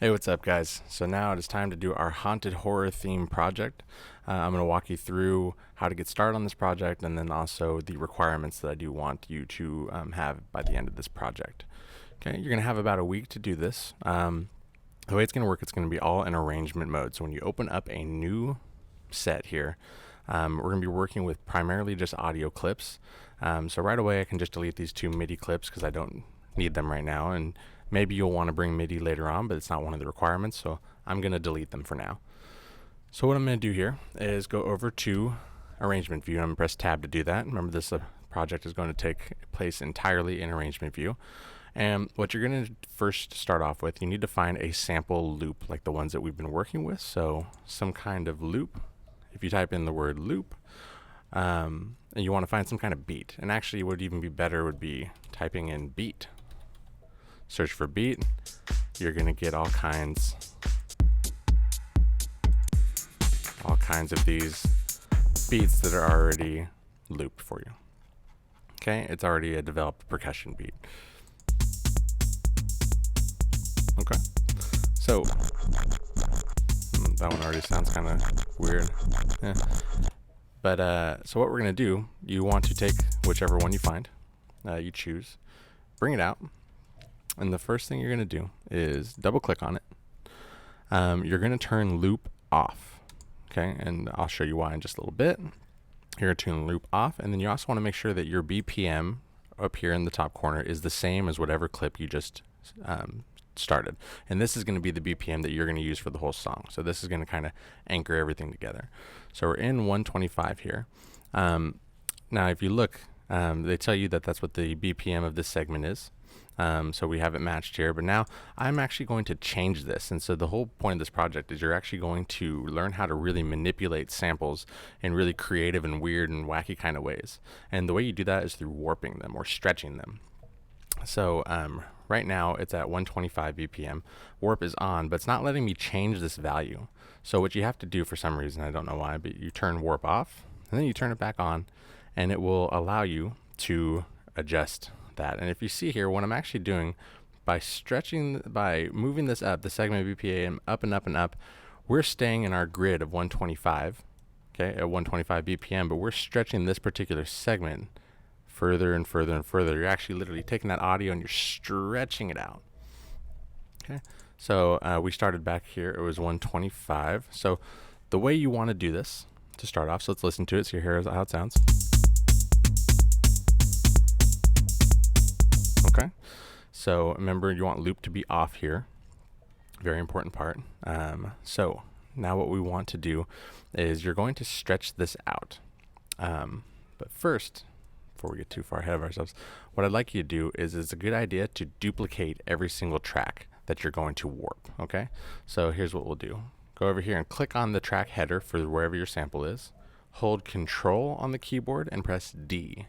Hey, what's up, guys? So now it is time to do our haunted horror theme project. I'm going to walk you through how to get started on this project and then also the requirements that I do want you to have by the end of this project. Okay, you're going to have about a week to do this. The way it's going to work, it's going to be all in arrangement mode. So when you open up a new set here, we're going to be working with primarily just audio clips. So right away, I can just delete these two MIDI clips because I don't need them right now. And maybe you'll want to bring MIDI later on, but it's not one of the requirements. So I'm going to delete them for now. So what I'm going to do here is go over to arrangement view. I'm going to press tab to do that. Remember, this project is going to take place entirely in arrangement view. And what you're going to first start off with, you need to find a sample loop like the ones that we've been working with. So some kind of loop. If you type in the word loop, and you want to find some kind of beat. And actually, what would even be better would be typing in beat. Search for beat. You're going to get all kinds of these beats that are already looped for you. Okay, it's already a developed percussion beat. Okay, so that one already sounds kind of weird. Yeah. But so what we're gonna do, you want to take whichever one you find, you choose, bring it out, and the first thing you're gonna do is double click on it. You're gonna turn loop off. Okay, and I'll show you why in just a little bit. You're gonna turn loop off, and then you also want to make sure that your BPM up here in the top corner is the same as whatever clip you just started. And this is going to be the BPM that you're going to use for the whole song. So this is going to kind of anchor everything together. So we're in 125 here. Now, if you look, they tell you that that's what the BPM of this segment is. So we have it matched here, but now I'm actually going to change this. And so the whole point of this project is you're actually going to learn how to really manipulate samples in really creative and weird and wacky kind of ways. And the way you do that is through warping them or stretching them. So right now it's at 125 BPM. Warp is on, but it's not letting me change this value. So what you have to do, for some reason, I don't know why, but you turn warp off and then you turn it back on, and it will allow you to adjust that. And if you see here, what I'm actually doing by moving this up, the segment BPM up and up and up, we're staying in our grid of 125, okay, at 125 BPM, but we're stretching this particular segment further and further and further. You're actually literally taking that audio and you're stretching it out. Okay, so we started back here, it was 125. So the way you want to do this to start off, so let's listen to it so you hear how it sounds. Okay, so remember, you want loop to be off here. Very important part. So now what we want to do is you're going to stretch this out. But first, before we get too far ahead of ourselves, what I'd like you to do is it's a good idea to duplicate every single track that you're going to warp. Okay, so here's what we'll do. Go over here and click on the track header for wherever your sample is. Hold Control on the keyboard and press D.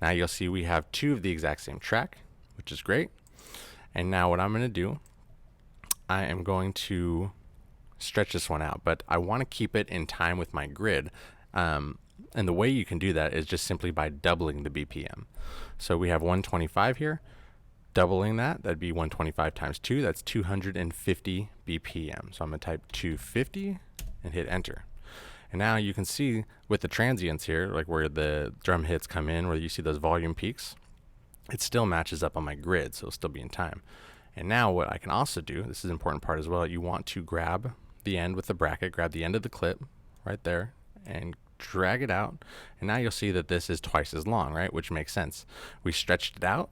Now you'll see we have two of the exact same track, which is great. And now what I'm going to do, I am going to stretch this one out, but I want to keep it in time with my grid. And the way you can do that is just simply by doubling the BPM. So we have 125 here. Doubling that, that'd be 125 times 2. That's 250 BPM. So I'm going to type 250 and hit enter. And now you can see with the transients here, like where the drum hits come in, where you see those volume peaks, it still matches up on my grid, so it'll still be in time. And now what I can also do, this is an important part as well, you want to grab the end with the bracket, grab the end of the clip right there, and drag it out. And now you'll see that this is twice as long, right? Which makes sense. We stretched it out,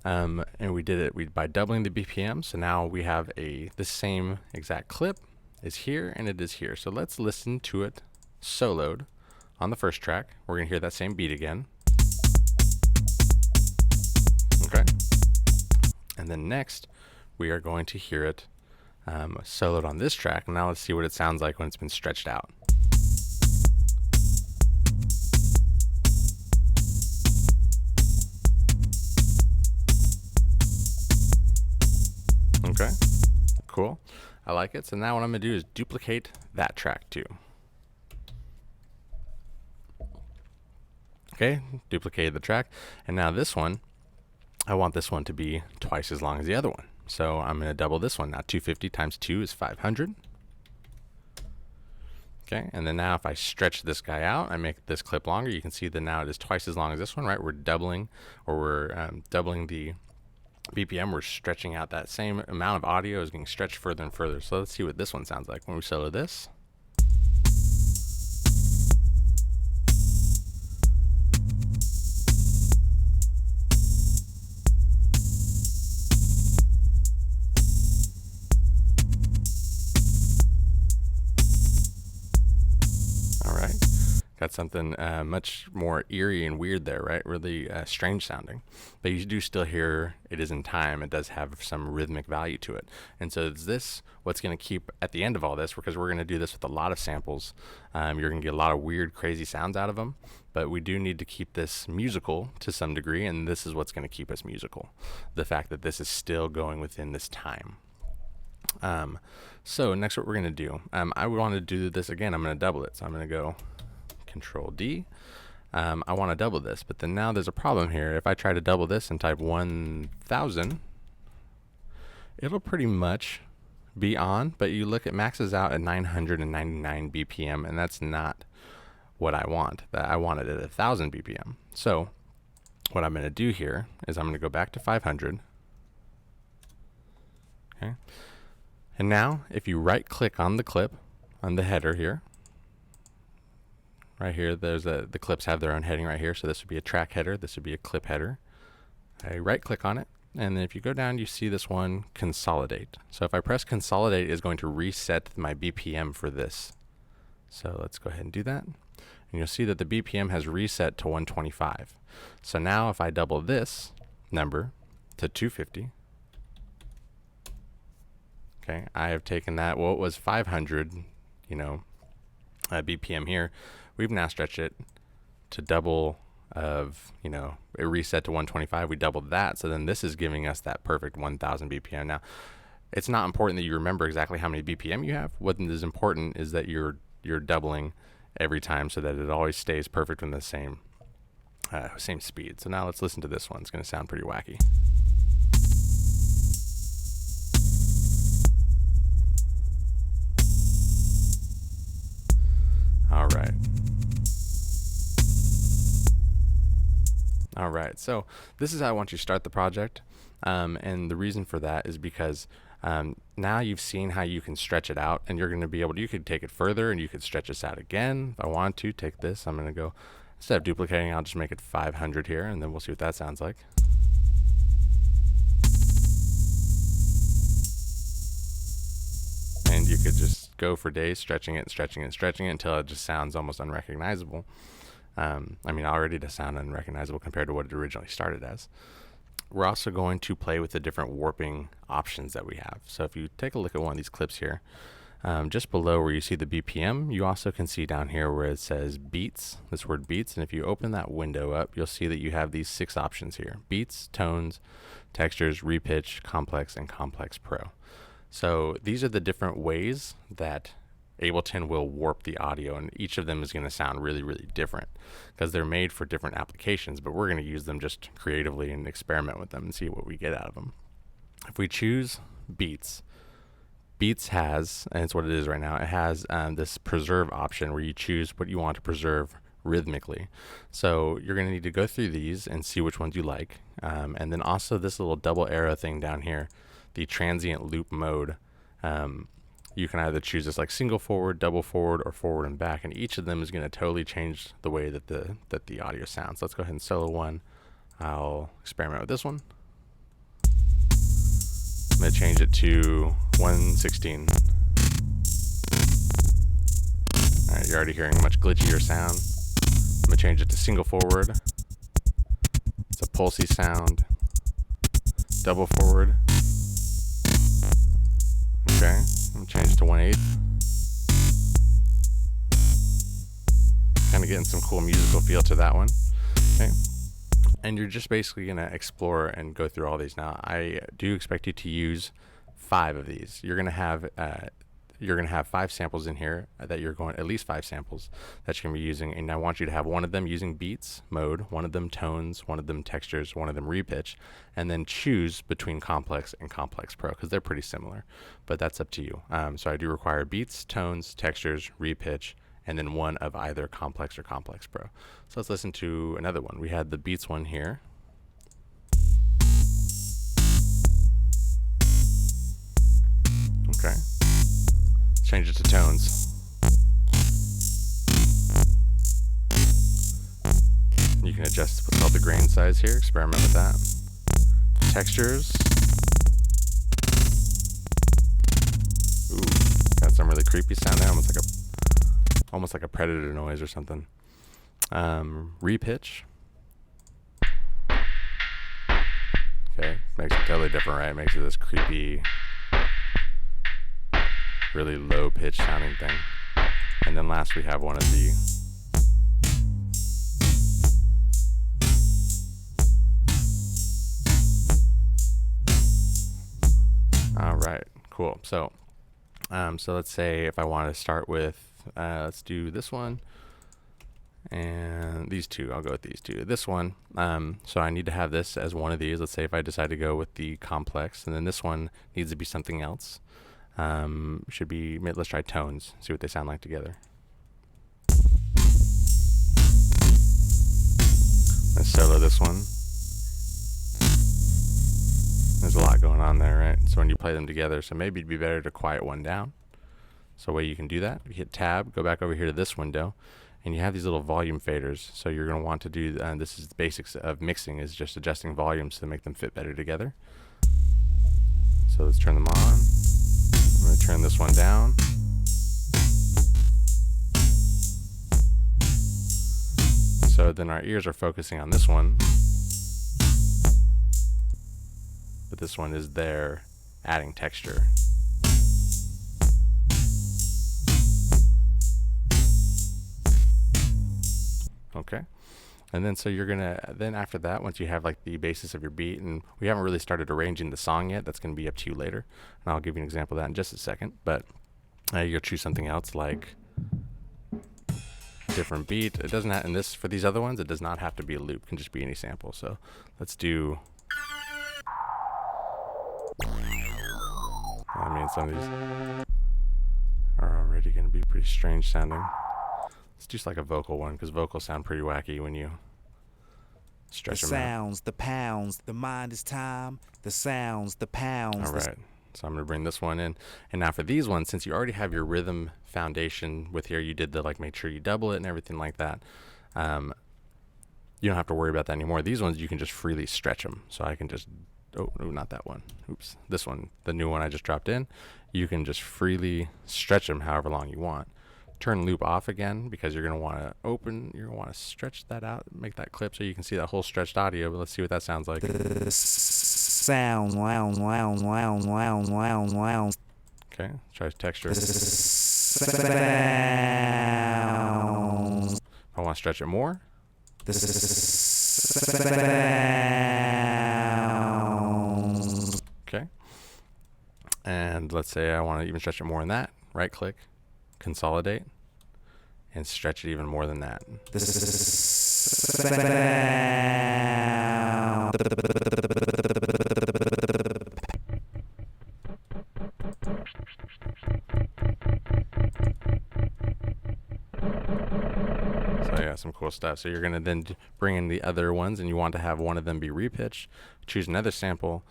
and we did it by doubling the BPM. So now we have the same exact clip is here and it is here. So let's listen to it soloed on the first track. We're going to hear that same beat again. Okay. And then next, we are going to hear it soloed on this track. And now let's see what it sounds like when it's been stretched out. Okay, cool. I like it. So now what I'm going to do is duplicate that track too. Okay, duplicated the track. And now this one, I want this one to be twice as long as the other one. So I'm going to double this one. Now 250 times 2 is 500. Okay, and then now if I stretch this guy out, I make this clip longer, you can see that now it is twice as long as this one, right? We're doubling, or we're doubling the BPM. We're stretching out that same amount of audio is getting stretched further and further. So let's see what this one sounds like when we solo this. Got something much more eerie and weird there, right? Really strange sounding. But you do still hear it is in time. It does have some rhythmic value to it. And so is this what's going to keep at the end of all this, because we're going to do this with a lot of samples. You're going to get a lot of weird, crazy sounds out of them. But we do need to keep this musical to some degree, and this is what's going to keep us musical. The fact that this is still going within this time. So next what we're going to do, I want to do this again. I'm going to double it. So I'm going to go Control D. I want to double this, but then now there's a problem here. If I try to double this and type 1000, it'll pretty much be on, but you look, it maxes out at 999 BPM, and that's not what I want. I want it at 1000 BPM. So what I'm going to do here is I'm going to go back to 500. Okay. And now if you right click on the clip, on the header here, right here, there's the clips have their own heading right here. So this would be a track header. This would be a clip header. I right click on it. And then if you go down, you see this one, consolidate. So if I press consolidate, it's going to reset my BPM for this. So let's go ahead and do that. And you'll see that the BPM has reset to 125. So now if I double this number to 250, okay, I have taken that, well, it was 500, BPM here. We've now stretched it to double of, it reset to 125. We doubled that. So then this is giving us that perfect 1000 BPM. Now, it's not important that you remember exactly how many BPM you have. What is important is that you're doubling every time so that it always stays perfect in the same speed. So now let's listen to this one. It's going to sound pretty wacky. All right. All right, so this is how I want you to start the project, and the reason for that is because now you've seen how you can stretch it out, and you're going to be able to, you could take it further and you could stretch this out again. If I want to take this, I'm going to go, instead of duplicating, I'll just make it 500 here, and then we'll see what that sounds like. And you could just go for days stretching it and stretching it and stretching it until it just sounds almost unrecognizable. Already to sound unrecognizable compared to what it originally started as. We're also going to play with the different warping options that we have. So if you take a look at one of these clips here, just below where you see the BPM, you also can see down here where it says beats, this word beats. And if you open that window up, you'll see that you have these 6 options here: beats, tones, textures, repitch, complex, and complex pro. So these are the different ways that Ableton will warp the audio, and each of them is going to sound really, really different because they're made for different applications, but we're going to use them just creatively and experiment with them and see what we get out of them. If we choose Beats, Beats has, and it's what it is right now, it has this preserve option where you choose what you want to preserve rhythmically. So you're going to need to go through these and see which ones you like. And then also this little double arrow thing down here, the transient loop mode. You can either choose this like single forward, double forward, or forward and back, and each of them is going to totally change the way that the audio sounds. Let's go ahead and solo one. I'll experiment with this one. I'm going to change it to 116. All right, you're already hearing a much glitchier sound. I'm going to change it to single forward. It's a pulsy sound. Double forward. Okay, I'm going to change it to 1/8. Kind of getting some cool musical feel to that one. Okay. And you're just basically going to explore and go through all these. Now, I do expect you to use 5 of these. You're going to have you're going to have 5 samples in here that you're going, at least 5 samples that you're going to be using. And I want you to have one of them using beats mode, one of them tones, one of them textures, one of them repitch, and then choose between Complex and Complex Pro because they're pretty similar, but that's up to you. So I do require beats, tones, textures, repitch, and then one of either Complex or Complex Pro. So let's listen to another one. We had the beats one here. Okay. Change it to tones. You can adjust what's called the grain size here. Experiment with that. Textures. Ooh, got some really creepy sound there, almost like a predator noise or something. Repitch. Okay, makes it totally different, right? Makes it this creepy, really low pitch sounding thing. And then last we have one of the all right, cool. So let's say if I want to start with let's do this one and these two. I'll go with these two. This one, so I need to have this as one of these. Let's say if I decide to go with the Complex, and then this one needs to be something else. Should be, let's try tones, see what they sound like together. Let's solo this one. There's a lot going on there, right? So when you play them together, so maybe it'd be better to quiet one down. So a way you can do that, you hit tab, go back over here to this window, and you have these little volume faders. So you're going to want to do, this is the basics of mixing, is just adjusting volumes to make them fit better together. So let's turn them on. I'm going to turn this one down. So then our ears are focusing on this one, but this one is there adding texture. Okay. And then so you're gonna, then after that, once you have like the basis of your beat, and we haven't really started arranging the song yet, that's gonna be up to you later. And I'll give you an example of that in just a second, but you'll choose something else like different beat. It doesn't have, in this, for these other ones, it does not have to be a loop, it can just be any sample. So let's do, I mean, some of these are already gonna be pretty strange sounding. It's just like a vocal one, because vocals sound pretty wacky when you stretch them out. The sounds, the pounds, the mind is time. The sounds, the pounds. All right, so I'm going to bring this one in. And now for these ones, since you already have your rhythm foundation with here, you did the like make sure you double it and everything like that. You don't have to worry about that anymore. These ones, you can just freely stretch them. So I can just, oh, no, not that one. Oops, this one, the new one I just dropped in. You can just freely stretch them however long you want. Turn loop off again because you're going to want to open, you're going to want to stretch that out, make that clip so you can see that whole stretched audio, but let's see what that sounds like. Sounds. Okay, try texture. Sounds. I want to stretch it more. Sounds. Okay. And let's say I want to even stretch it more than that. Right click, consolidate, and stretch it even more than that. So yeah, some cool stuff. So you're going to then bring in the other ones, and you want to have one of them be repitched. Choose another sample,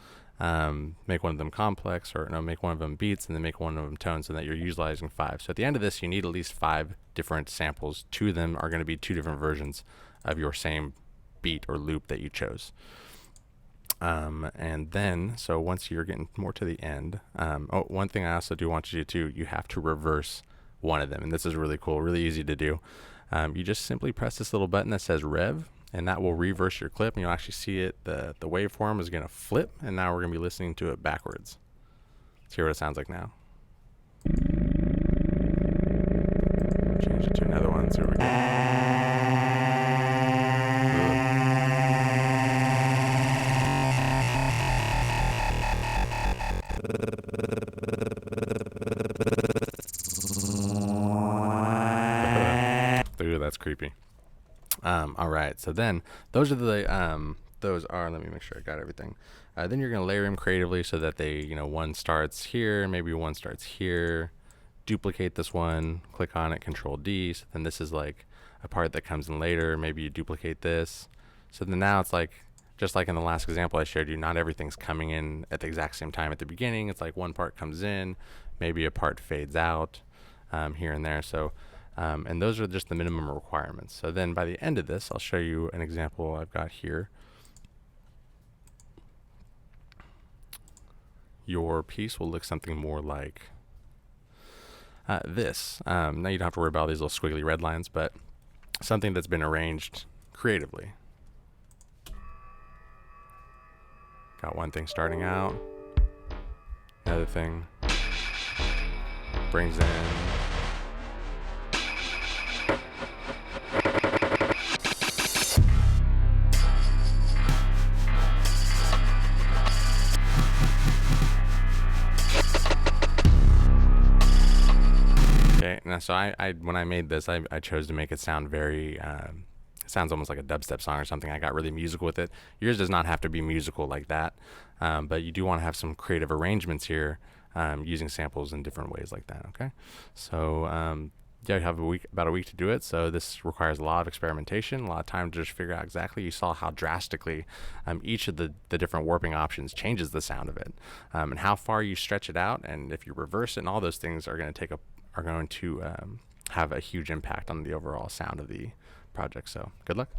make one of them complex, or no, make one of them beats, and then make one of them tones, so that you're utilizing 5. So at the end of this, you need at least 5 different samples. 2 of them are going to be 2 different versions of your same beat or loop that you chose. And then, so once you're getting more to the end, one thing I also do want you to do, you have to reverse one of them, and this is really cool, really easy to do. You just simply press this little button that says rev, and that will reverse your clip, and you'll actually see it, the waveform is going to flip, and now we're going to be listening to it backwards. Let's hear what it sounds like now. Change it to another one, so we go. creepy. All right. So then those are let me make sure I got everything. Then you're going to layer them creatively so that they, one starts here, maybe one starts here. Duplicate this one, click on it, Control D. So then this is like a part that comes in later. Maybe you duplicate this. So then now it's like, just like in the last example I showed you, not everything's coming in at the exact same time at the beginning. It's like one part comes in, maybe a part fades out here and there. So, and those are just the minimum requirements. So then by the end of this, I'll show you an example I've got here. Your piece will look something more like this. Now you don't have to worry about these little squiggly red lines, but something that's been arranged creatively. Got one thing starting out, another thing brings in. Okay, now so I when I made this, I chose to make it sound very, it sounds almost like a dubstep song or something. I got really musical with it. Yours does not have to be musical like that, but you do want to have some creative arrangements here, using samples in different ways like that. Okay, so yeah, you have about a week to do it. So this requires a lot of experimentation, a lot of time to just figure out exactly. You saw how drastically each of the different warping options changes the sound of it, and how far you stretch it out, and if you reverse it, and all those things are going to have a huge impact on the overall sound of the project. So good luck.